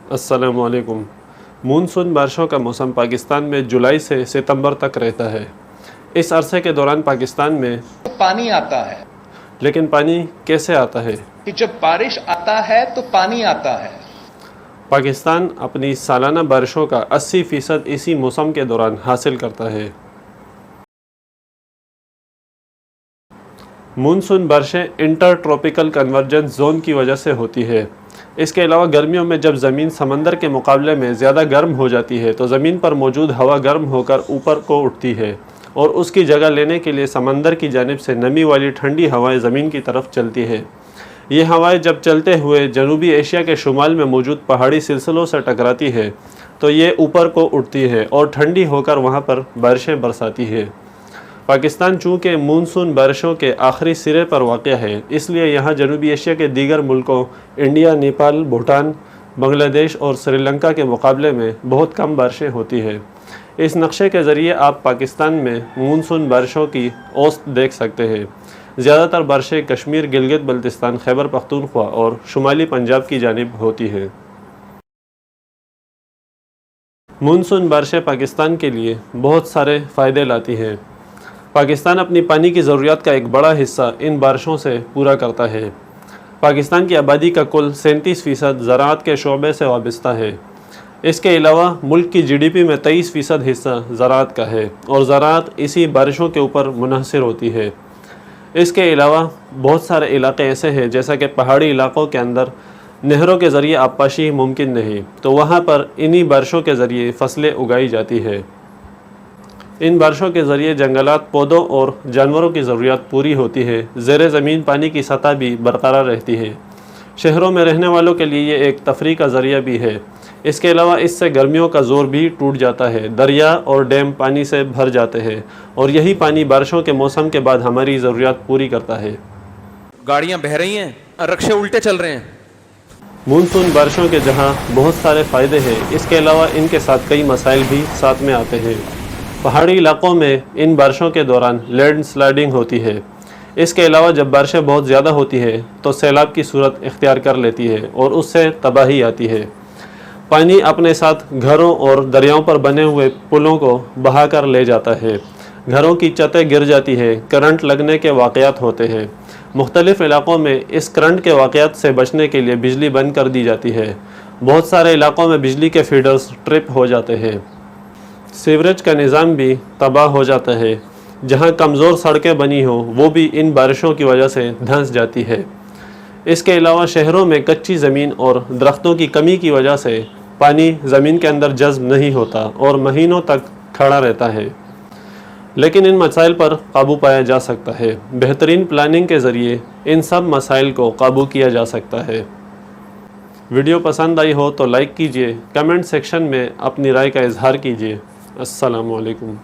अस्सलाम वालेकुम। मानसून बारिशों का मौसम पाकिस्तान में जुलाई से सितंबर तक रहता है। इस अरसे के दौरान पाकिस्तान में पानी आता है, लेकिन पानी कैसे आता है? कि जब बारिश आता है तो पानी आता है। पाकिस्तान अपनी सालाना बारिशों का 80% इसी मौसम के दौरान हासिल करता है। मानसून बारिशें इंटर ट्रॉपिकल कन्वर्जेंस जोन की वजह से होती है। इसके अलावा गर्मियों में जब ज़मीन समंदर के मुकाबले में ज़्यादा गर्म हो जाती है तो ज़मीन पर मौजूद हवा गर्म होकर ऊपर को उठती है और उसकी जगह लेने के लिए समंदर की जानिब से नमी वाली ठंडी हवाएं ज़मीन की तरफ चलती है। ये हवाएं जब चलते हुए जनूबी एशिया के शुमाल में मौजूद पहाड़ी सिलसिलों से टकराती है तो ये ऊपर को उठती है और ठंडी होकर वहाँ पर बारिशें बरसाती है। पाकिस्तान चूँकि मानसून बारिशों के आखिरी सिरे पर वाक़या है, इसलिए यहाँ जनूबी एशिया के दीगर मुल्कों इंडिया, नेपाल, भूटान, बांग्लादेश और श्रीलंका के मुकाबले में बहुत कम बारिशें होती है। इस नक्शे के ज़रिए आप पाकिस्तान में मानसून बारिशों की औसत देख सकते हैं। ज़्यादातर बारिशें कश्मीर, गिलगित बल्तिस्तान, खैबर पख्तूनख्वा और शुमाली पंजाब की जानिब होती हैं। मानसून बारिशें पाकिस्तान के लिए बहुत सारे फ़ायदे लाती हैं। पाकिस्तान अपनी पानी की ज़रूरियात का एक बड़ा हिस्सा इन बारिशों से पूरा करता है। पाकिस्तान की आबादी का कुल 37% ज़राअत के शोबे से वाबस्ता है। इसके अलावा मुल्क की GDP में 23% हिस्सा ज़राअत का है और ज़राअत इसी बारिशों के ऊपर मुनहसर होती है। इसके अलावा बहुत सारे इलाके ऐसे हैं जैसा कि पहाड़ी इलाकों के अंदर नहरों के ज़रिए आबपाशी मुमकिन नहीं, तो वहाँ पर इन्हीं बारिशों के ज़रिए फसलें उगाई जाती है। इन बारिशों के ज़रिए जंगलात, पौधों और जानवरों की ज़रूरियात पूरी होती है। ज़ेरे ज़मीन पानी की सतह भी बरकरार रहती है। शहरों में रहने वालों के लिए ये एक तफरीह का ज़रिया भी है। इसके अलावा इससे गर्मियों का ज़ोर भी टूट जाता है। दरिया और डैम पानी से भर जाते हैं और यही पानी बारिशों के मौसम के बाद हमारी ज़रूरियात पूरी करता है। गाड़ियाँ बह रही हैं, रिक्शे उल्टे चल रहे हैं। मानसून बारिशों के जहाँ बहुत सारे फ़ायदे हैं, इसके अलावा इनके साथ कई मसाइल भी साथ में आते हैं। पहाड़ी इलाकों में इन बारिशों के दौरान लैंड स्लाइडिंग होती है। इसके अलावा जब बारिशें बहुत ज़्यादा होती है तो सैलाब की सूरत इख्तियार कर लेती है और उससे तबाही आती है। पानी अपने साथ घरों और दरियाओं पर बने हुए पुलों को बहा कर ले जाता है। घरों की छतें गिर जाती है, करंट लगने के वाक़यात होते हैं। मुख्तलिफ़ इलाक़ों में इस करंट के वाक़यात से बचने के लिए बिजली बंद कर दी जाती है। बहुत सारे इलाक़ों में बिजली के फीडर्स ट्रिप हो जाते हैं। सीवरेज का निज़ाम भी तबाह हो जाता है। जहां कमज़ोर सड़कें बनी हो वो भी इन बारिशों की वजह से धंस जाती है। इसके अलावा शहरों में कच्ची ज़मीन और दरख्तों की कमी की वजह से पानी ज़मीन के अंदर जज़्ब नहीं होता और महीनों तक खड़ा रहता है। लेकिन इन मसाइल पर काबू पाया जा सकता है। बेहतरीन प्लानिंग के ज़रिए इन सब मसाइल को काबू किया जा सकता है। वीडियो पसंद आई हो तो लाइक कीजिए, कमेंट सेक्शन में अपनी राय का इजहार कीजिए। अस्सलामु अलैकुम।